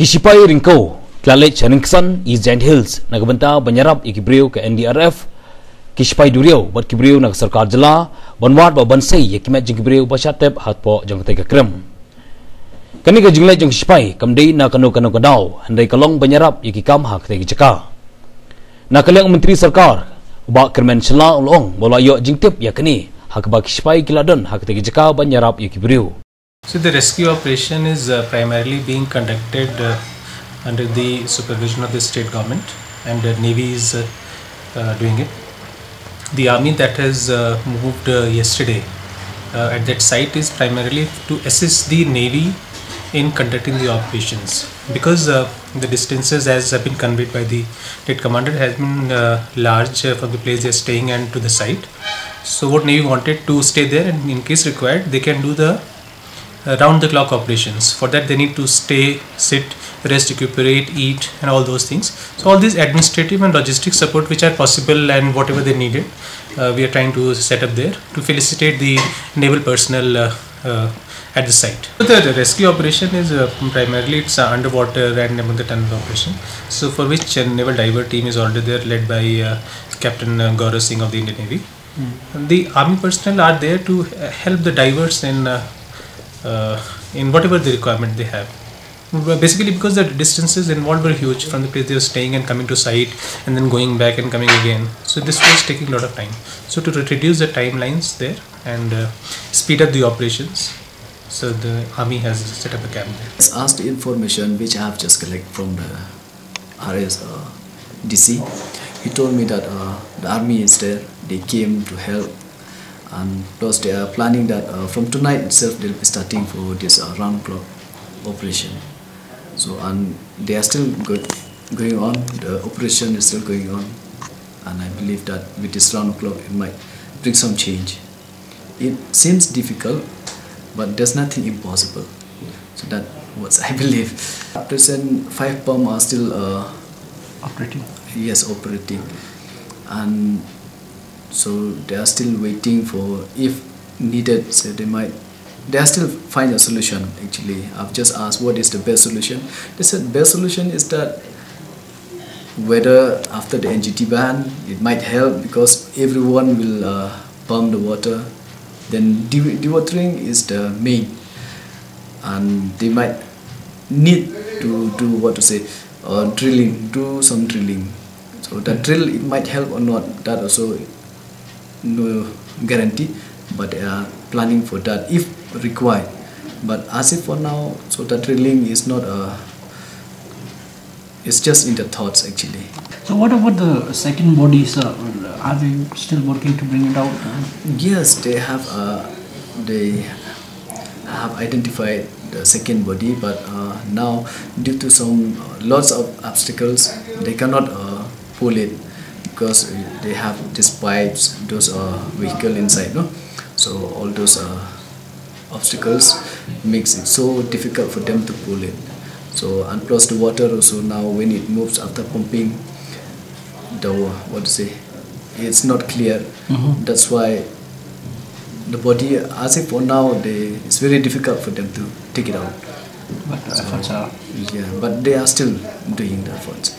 Shipai ryngkew Leit ryngksan is giant hills nagbanta banyarap ikibriu ke NDRF shipai duriau bat kibriu nak sarkar jela banwat ba bansai yakimet jingkibriu bashatep hatpo jangte ke krem kani ke jingle jang shipai kamdei na kanu kadau handai kalong banyarap yakikam hak te jaka na kaleng menteri sarkar ba krem shla ulong bola yo jingtip yakni hak ba shipai kiladan hak te jaka banyarap yakibriu. So the rescue operation is primarily being conducted under the supervision of the state government, and the Navy is doing it. The army that has moved yesterday at that site is primarily to assist the Navy in conducting the operations, because the distances, as have been conveyed by the state commander, has been large from the place they are staying and to the site. So what Navy wanted to stay there, and in case required they can do the round the clock operations. For that they need to stay, sit, rest, recuperate, eat and all those things. So all these administrative and logistic support which are possible and whatever they needed, we are trying to set up there to felicitate the naval personnel at the site. So the rescue operation is primarily it's underwater and the tunnel operation, so for which a naval diver team is already there, led by Captain Gaurav Singh of the Indian Navy. The army personnel are there to help the divers in whatever the requirement they have. Basically because the distances involved were huge from the place they were staying and coming to site and then going back and coming again. So this was taking a lot of time. So to reduce the timelines there and speed up the operations, so the army has set up a camp there. It's asked the information which I have just collected from the RS DC. He told me that the army is there, they came to help. And plus they are planning that from tonight itself they'll be starting for this round clock operation. So and they are still going on, the operation is still going on, and I believe that with this round clock it might bring some change. It seems difficult, but there's nothing impossible. So that's what I believe. At present 5 pumps are still operating. Yes, operating. And so they are still waiting for, if needed, so they are still find a solution. Actually, I've just asked what is the best solution. They said best solution is that whether after the NGT ban it might help, because everyone will pump the water. Then dewatering is the main, and they might need to do drilling, do some drilling. So that drill, it might help or not, that also no guarantee, but they are planning for that if required. But as if for now, so the drilling is not it's just in the thoughts actually. So what about the second bodies? Are they still working to bring it out? Yes, they have identified the second body, but now due to some lots of obstacles they cannot pull it, because they have these pipes, those vehicle inside, no? So all those obstacles makes it so difficult for them to pull it. So and plus the water also, now when it moves after pumping, it's not clear. That's why the body, as if for now, it's very difficult for them to take it out. But efforts are. Yeah, but they are still doing the efforts.